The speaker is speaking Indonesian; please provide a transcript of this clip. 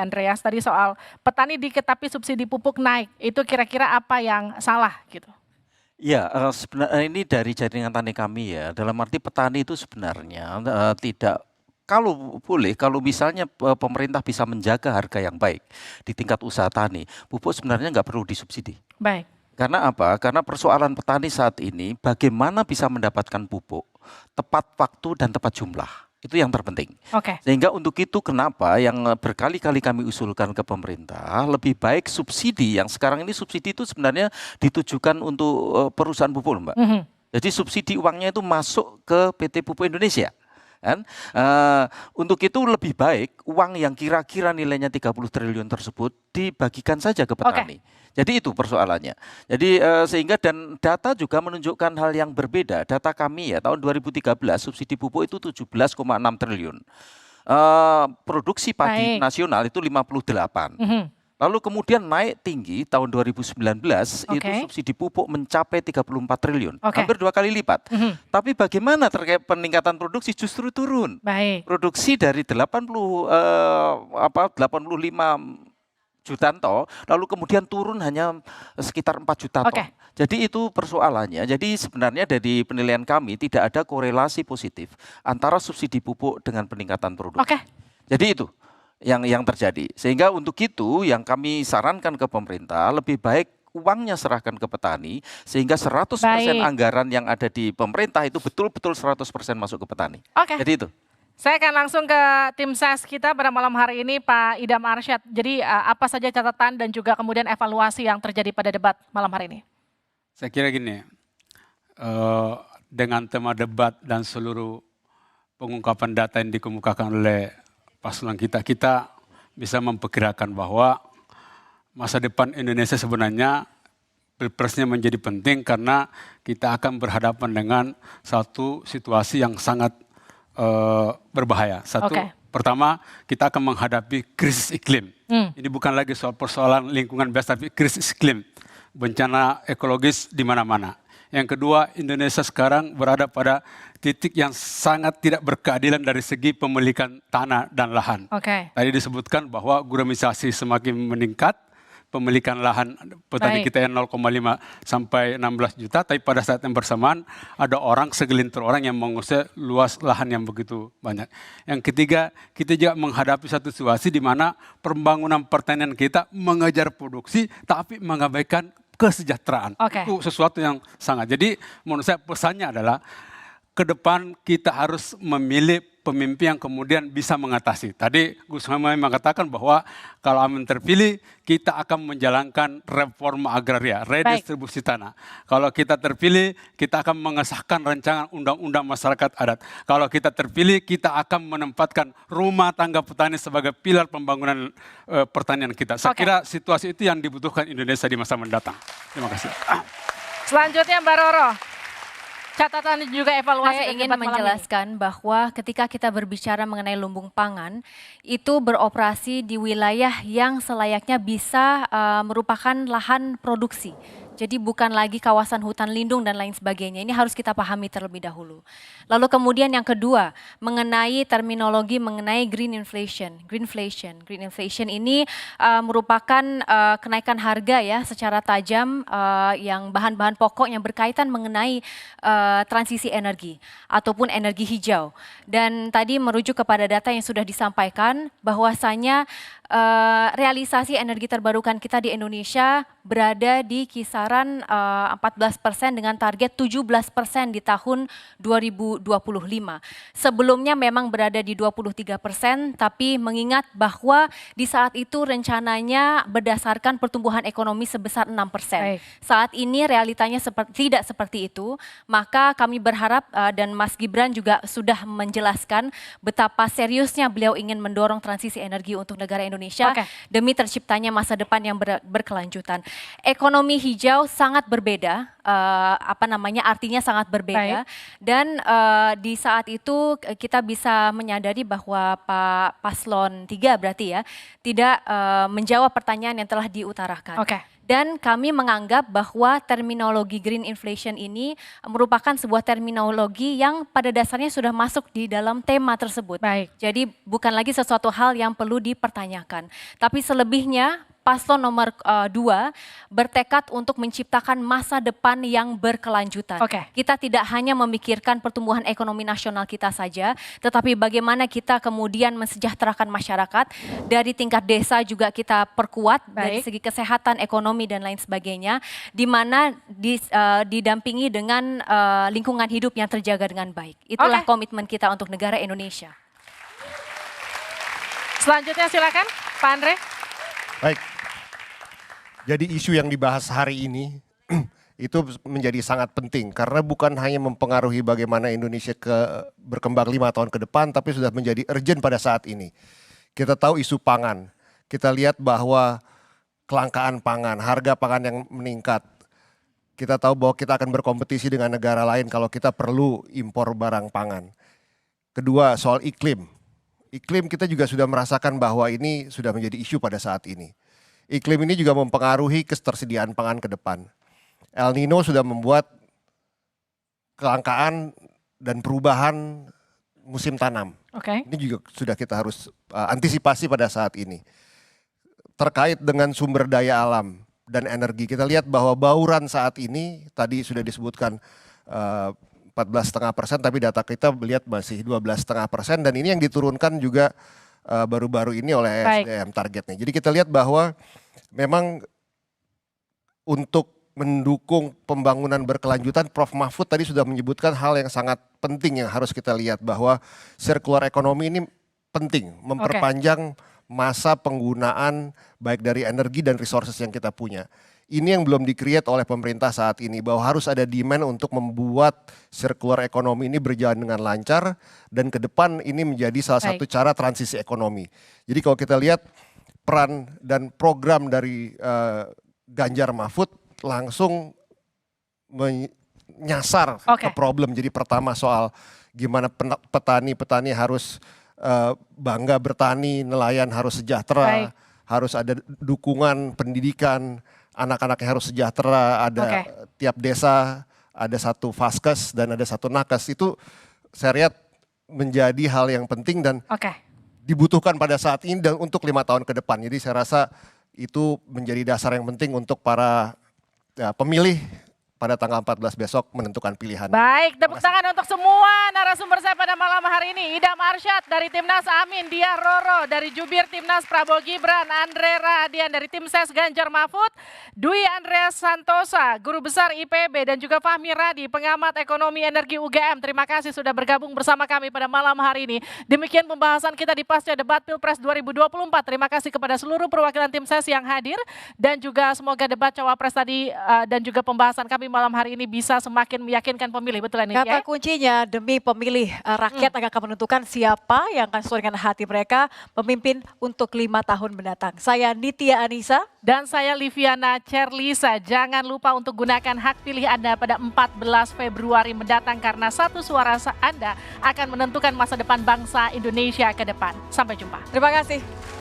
Andreas tadi soal petani dikit tapi subsidi pupuk naik, itu kira-kira apa yang salah gitu? Ya, sebenarnya ini dari jaringan tani kami ya, dalam arti petani itu sebenarnya, tidak kalau boleh, kalau misalnya, pemerintah bisa menjaga harga yang baik di tingkat usaha tani, pupuk sebenarnya nggak perlu disubsidi. Baik, Karena apa? Karena persoalan petani saat ini bagaimana bisa mendapatkan pupuk tepat waktu dan tepat jumlah. Itu yang terpenting. oke, Sehingga untuk itu kenapa yang berkali-kali kami usulkan ke pemerintah lebih baik subsidi yang sekarang ini subsidi itu sebenarnya ditujukan untuk perusahaan pupuk, Mbak. mhm, Jadi subsidi uangnya itu masuk ke PT Pupuk Indonesia. Kan? Untuk itu lebih baik uang yang kira-kira nilainya 30 triliun tersebut dibagikan saja ke oke, petani. Jadi itu persoalannya. Jadi sehingga dan data juga menunjukkan hal yang berbeda. Data kami ya tahun 2013 subsidi pupuk itu 17,6 triliun. Produksi padi baik, nasional itu 58. mhm, Lalu kemudian naik tinggi tahun 2019 itu oke, subsidi pupuk mencapai 34 triliun, oke, hampir 2 kali lipat. mhm, Tapi bagaimana terkait peningkatan produksi justru turun. baik, Produksi dari 85 juta ton, lalu kemudian turun hanya sekitar 4 juta oke, ton. Jadi itu persoalannya. Jadi sebenarnya dari penilaian kami tidak ada korelasi positif antara subsidi pupuk dengan peningkatan oke, produksi. Jadi itu yang terjadi. Sehingga untuk itu yang kami sarankan ke pemerintah lebih baik uangnya serahkan ke petani sehingga 100% baik, anggaran yang ada di pemerintah itu betul-betul 100% masuk ke petani. oke. Jadi itu. Saya akan langsung ke tim ses kita pada malam hari ini, Pak Idam Arsyad. Jadi apa saja catatan dan juga kemudian evaluasi yang terjadi pada debat malam hari ini? Saya kira gini, dengan tema debat dan seluruh pengungkapan data yang dikemukakan oleh paslon kita bisa memperkirakan bahwa masa depan Indonesia sebenarnya pilpresnya menjadi penting karena kita akan berhadapan dengan satu situasi yang sangat berbahaya. Satu, Oke. pertama kita akan menghadapi krisis iklim. Ini bukan lagi soal persoalan lingkungan biasa, tapi krisis iklim. Bencana ekologis di mana-mana. Yang kedua, Indonesia sekarang berada pada titik yang sangat tidak berkeadilan dari segi pemilikan tanah dan lahan. Oke. Tadi disebutkan bahwa guramisasi semakin meningkat, pemilikan lahan petani Baik. kita yang 0,5 sampai 16 juta, tapi pada saat yang bersamaan ada orang, segelintir orang yang menguasai luas lahan yang begitu banyak. Yang ketiga, kita juga menghadapi satu situasi di mana pembangunan pertanian kita mengejar produksi, tapi mengabaikan kesejahteraan. Oke. Itu sesuatu yang sangat. Jadi menurut saya pesannya adalah ke depan kita harus memilih pemimpin yang kemudian bisa mengatasi. Tadi Gus Muhaimin mengatakan bahwa kalau Amin terpilih, kita akan menjalankan reforma agraria, redistribusi tanah. Kalau kita terpilih, kita akan mengesahkan rancangan undang-undang masyarakat adat. Kalau kita terpilih, kita akan menempatkan rumah tangga petani sebagai pilar pembangunan pertanian kita. Saya kira situasi itu yang dibutuhkan Indonesia di masa mendatang. Terima kasih. Selanjutnya Mbak Roro. Catatan dan juga evaluasi. Saya ingin menjelaskan bahwa ketika kita berbicara mengenai lumbung pangan, itu beroperasi di wilayah yang selayaknya bisa merupakan lahan produksi. Jadi bukan lagi kawasan hutan lindung dan lain sebagainya. Ini harus kita pahami terlebih dahulu. Lalu kemudian yang kedua, mengenai terminologi mengenai green inflation. Green inflation ini merupakan kenaikan harga ya secara tajam yang bahan-bahan pokok yang berkaitan mengenai transisi energi ataupun energi hijau. Dan tadi merujuk kepada data yang sudah disampaikan bahwasanya realisasi energi terbarukan kita di Indonesia berada di kisaran 14% dengan target 17% di tahun 2025. Sebelumnya memang berada di 23%, tapi mengingat bahwa di saat itu rencananya berdasarkan pertumbuhan ekonomi sebesar 6%. Baik. Saat ini realitanya tidak seperti itu, maka kami berharap dan Mas Gibran juga sudah menjelaskan betapa seriusnya beliau ingin mendorong transisi energi untuk negara Indonesia demi terciptanya masa depan yang berkelanjutan. Ekonomi hijau sangat berbeda, artinya sangat berbeda. Dan di saat itu kita bisa menyadari bahwa Pak Paslon 3 berarti ya tidak menjawab pertanyaan yang telah diutarakan. Dan kami menganggap bahwa terminologi green inflation ini merupakan sebuah terminologi yang pada dasarnya sudah masuk di dalam tema tersebut. Baik. Jadi bukan lagi sesuatu hal yang perlu dipertanyakan. Tapi selebihnya paslon nomor 2 bertekad untuk menciptakan masa depan yang berkelanjutan. Oke. Kita tidak hanya memikirkan pertumbuhan ekonomi nasional kita saja, tetapi bagaimana kita kemudian mensejahterakan masyarakat. Dari tingkat desa juga kita perkuat dari Baik. segi kesehatan, ekonomi dan lain sebagainya, di mana didampingi dengan lingkungan hidup yang terjaga dengan baik. Itulah Oke. komitmen kita untuk negara Indonesia. Selanjutnya silakan Pak Andre. Baik. Jadi isu yang dibahas hari ini itu menjadi sangat penting karena bukan hanya mempengaruhi bagaimana Indonesia berkembang 5 tahun ke depan, tapi sudah menjadi urgent pada saat ini. Kita tahu isu pangan, kita lihat bahwa kelangkaan pangan, harga pangan yang meningkat. Kita tahu bahwa kita akan berkompetisi dengan negara lain kalau kita perlu impor barang pangan. Kedua, soal iklim. Iklim kita juga sudah merasakan bahwa ini sudah menjadi isu pada saat ini. Iklim ini juga mempengaruhi ketersediaan pangan ke depan. El Nino sudah membuat kelangkaan dan perubahan musim tanam. Oke. Ini juga sudah kita harus antisipasi pada saat ini. Terkait dengan sumber daya alam dan energi, kita lihat bahwa bauran saat ini tadi sudah disebutkan 14,5%, tapi data kita melihat masih 12,5%, dan ini yang diturunkan juga baru-baru ini oleh Baik. SDM targetnya. Jadi kita lihat bahwa memang untuk mendukung pembangunan berkelanjutan, Prof. Mahfud tadi sudah menyebutkan hal yang sangat penting yang harus kita lihat, bahwa circular economy ini penting, memperpanjang masa penggunaan baik dari energi dan resources yang kita punya. Ini yang belum di-create oleh pemerintah saat ini, bahwa harus ada demand untuk membuat circular economy ini berjalan dengan lancar, dan ke depan ini menjadi salah satu cara transisi ekonomi. Jadi kalau kita lihat peran dan program dari Ganjar Mahfud langsung menyasar ke problem. Jadi pertama soal gimana petani harus bangga bertani, nelayan harus sejahtera, harus ada dukungan pendidikan, anak-anaknya harus sejahtera, ada tiap desa ada satu vaskes dan ada satu nakes. Itu saya lihat menjadi hal yang penting dan dibutuhkan pada saat ini dan untuk 5 tahun ke depan. Jadi saya rasa itu menjadi dasar yang penting untuk para pemilih pada tanggal 14 besok menentukan pilihan. Baik, tepuk tangan untuk semua narasumber saya pada malam hari ini. Idam Arsyad dari Timnas Amin, Diah Roro dari Jubir Timnas Prabowo Gibran, Andre Rahadian dari Tim Ses Ganjar Mahfud, Dwi Andreas Santosa, Guru Besar IPB, dan juga Fahmi Radi, Pengamat Ekonomi Energi UGM. Terima kasih sudah bergabung bersama kami pada malam hari ini. Demikian pembahasan kita di pasca debat Pilpres 2024. Terima kasih kepada seluruh perwakilan Tim Ses yang hadir, dan juga semoga debat Cawapres tadi dan juga pembahasan kami malam hari ini bisa semakin meyakinkan pemilih, betul ini? Kata kuncinya demi pemilih, rakyat akan menentukan siapa yang akan sesuai dengan hati mereka pemimpin untuk 5 tahun mendatang. Saya Nitya Anissa. Dan saya Liviana Cerlisa. Jangan lupa untuk gunakan hak pilih Anda pada 14 Februari mendatang, karena satu suara Anda akan menentukan masa depan bangsa Indonesia ke depan. Sampai jumpa. Terima kasih.